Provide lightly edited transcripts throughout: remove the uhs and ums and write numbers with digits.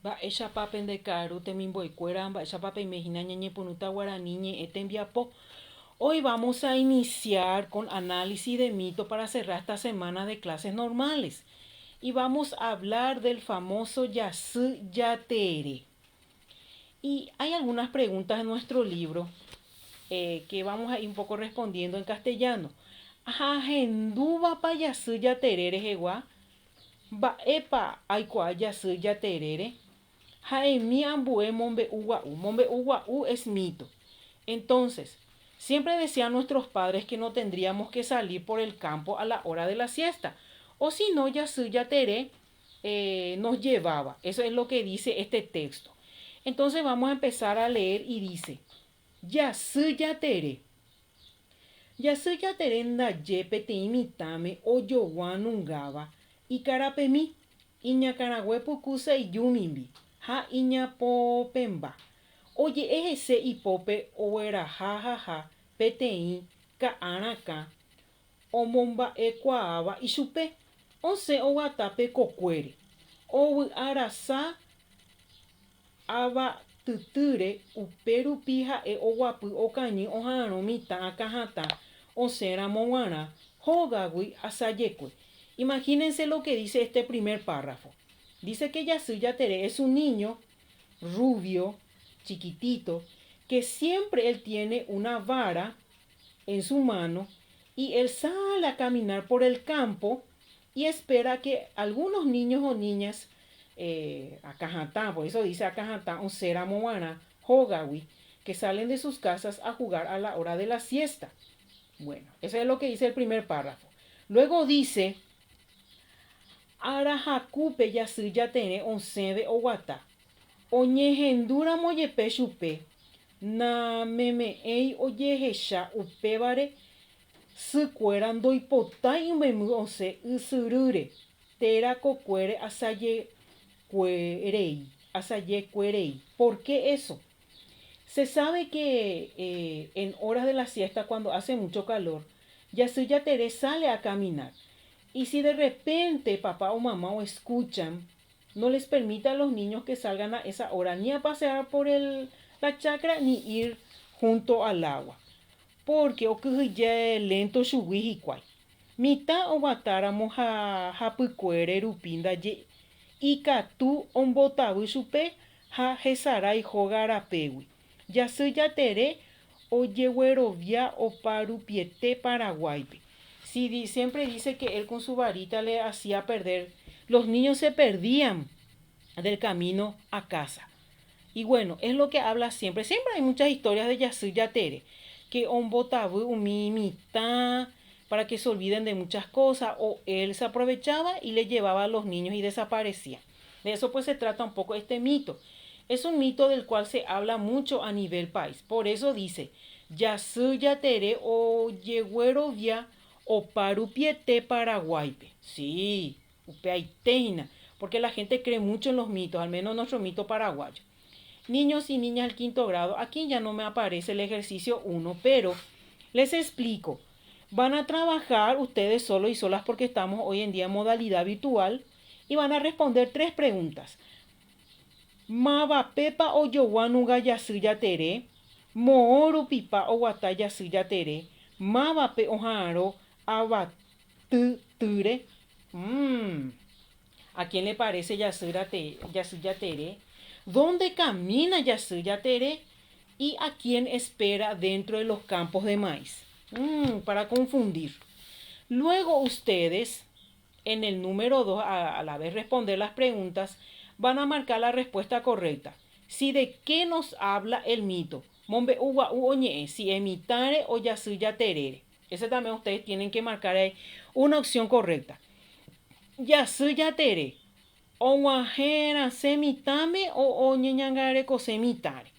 Mba'éichapa nde ka'aru temimbo'ekuéra, mba'éichapa imehína ñañeponuta Guarani ñe'ẽ tembiapo. Hoy vamos a iniciar con análisis de mito para cerrar esta semana de clases normales. Y vamos a hablar del famoso Yassi Yatere. Y hay algunas preguntas en nuestro libro que vamos a ir un poco respondiendo en castellano. Ajenduba pa Yassi Yaterere jegua. Mba'épa aikuaa Yassi Yaterere. Jaemi ambue mombe'u gua'u es mito. Entonces, siempre decían nuestros padres que no tendríamos que salir por el campo a la hora de la siesta. O si no, Yassi Yateré nos llevaba. Eso es lo que dice este texto. Entonces vamos a empezar a leer y dice, Yassi Yateré. Yassi Yateré ndayepe teimitame ojoguanungaba y carapemi. Iñakaragüepukusa y yumimbi. Ha iñapopemba. Oye, ese ipope oera jajaja peteĩ ka'arãka omomba'ekuaáva ichupe osẽ oguata pe kokuére ovy'arasa avatytýre upérupi ha'e oguapy okañy oha'ãrõ mitã akãhatã osẽramo g̃uarã hógagui asajekue. Imagínense lo que dice este primer párrafo. Dice que Yassi Yateré es un niño rubio, chiquitito, que siempre él tiene una vara en su mano y él sale a caminar por el campo y espera que algunos niños o niñas, acajatán, por eso dice acajatán, o sera moana, hogawi, que salen de sus casas a jugar a la hora de la siesta. Bueno, eso es lo que dice el primer párrafo. Luego dice, arahakupe Yassi Yateré osẽve oguata. Oñehendúra mojepe chupe nameme'ẽi ojehecha upévare sykuéra ndoipotái ombemy osẽ ysyryre térã kokuére asajekuérei. ¿Por qué eso? Se sabe que en horas de la siesta, cuando hace mucho calor, Yassi Yateré sale a caminar. Y si de repente papá o mamá o escuchan, no les permite a los niños que salgan a esa hora ni a pasear por la chacra ni ir junto al agua. Porque okyhyje lento chugui hikuái. Mitã oguatáramo hapykuére rupi ndaje ikatu ombotavy chupe ha hesarái hóga rapégui. Yassi Yateré ojeguerovia oparupiete Paraguaype. Si siempre dice que él con su varita le hacía perder, los niños se perdían del camino a casa. Y bueno, es lo que habla siempre. Siempre hay muchas historias de Yassi Yateré, que ombotavy umi mitã para que se olviden de muchas cosas, o él se aprovechaba y le llevaba a los niños y desaparecía. De eso pues se trata un poco este mito. Es un mito del cual se habla mucho a nivel país. Por eso dice, Yassi Yateré ojeguerovia oparupiete Paraguaype. Sí, upeaiteina, porque la gente cree mucho en los mitos, al menos nuestro mito paraguayo. Niños y niñas del quinto grado, aquí ya no me aparece el ejercicio 1, pero les explico. Van a trabajar ustedes solos y solas porque estamos hoy en día en modalidad virtual y van a responder 3 preguntas. Mava pepa o yoguanuga Yassi Yateré, mooru pipa o guata Yassi Yateré, mava pe oha'ãrõ avatytýre. ¿A quién le parece Yassi Yateré? ¿Dónde camina Yassi Yateré? ¿Y a quién espera dentro de los campos de maíz? Para confundir. Luego ustedes, en el número 2, a la vez responder las preguntas, van a marcar la respuesta correcta. Si de qué nos habla el mito. Mombe'u gua'u oñe'ẽ, si emitare o Yassi Yaterere. Ese también ustedes tienen que marcar ahí una opción correcta. Yassi Yateré, og̃uahẽrasẽ mitãme o oñeñangarekosẽ mitãre.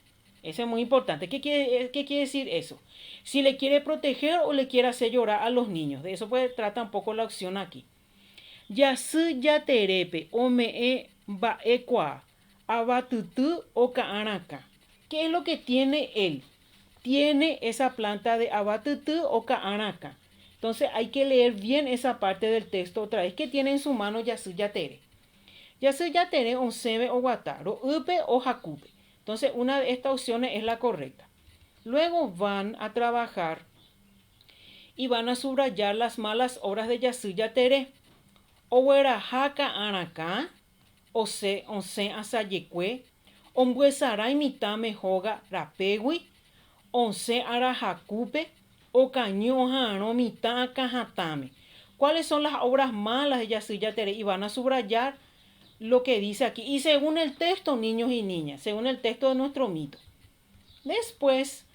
Eso es muy importante. ¿Qué quiere decir eso? Si le quiere proteger o le quiere hacer llorar a los niños. De eso pues trata un poco la opción aquí. Yassi Yaterépe ome'ẽ mba'ekuaa avatyty oka'arãka. ¿Qué es lo que tiene él? Tiene esa planta de avatyty oka'arãka. Entonces hay que leer bien esa parte del texto otra vez. ¿Qué tiene en su mano Yassi Yateré? Yasu yatere onseme o wataro, upe o hakupe. Entonces, una de estas opciones es la correcta. Luego van a trabajar y van a subrayar las malas obras de Yasu yatere. Owera haka araka, ose asayekue, ombuesarai mitame hoga rapegui, once arajacupe, o caño jaro mitad cajatame. ¿Cuáles son las obras malas de Yasu yatere? Y van a subrayar lo que dice aquí. Y según el texto, niños y niñas, según el texto de nuestro mito. Después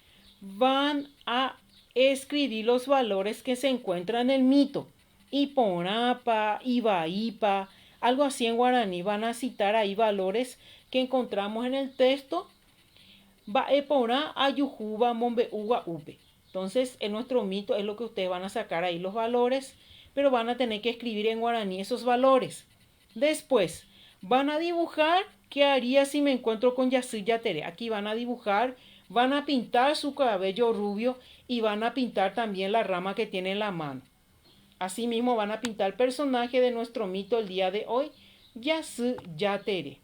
van a escribir los valores que se encuentran en el mito. Iporapa, Ibaipa, algo así en guaraní. Van a citar ahí valores que encontramos en el texto. Baepora, Ayujuba, Mombeuga, Upe. Entonces, en nuestro mito es lo que ustedes van a sacar ahí los valores, pero van a tener que escribir en guaraní esos valores. Después, van a dibujar qué haría si me encuentro con Yasu yatere. Aquí van a dibujar, van a pintar su cabello rubio y van a pintar también la rama que tiene en la mano. Asimismo van a pintar el personaje de nuestro mito el día de hoy, Yasu yatere.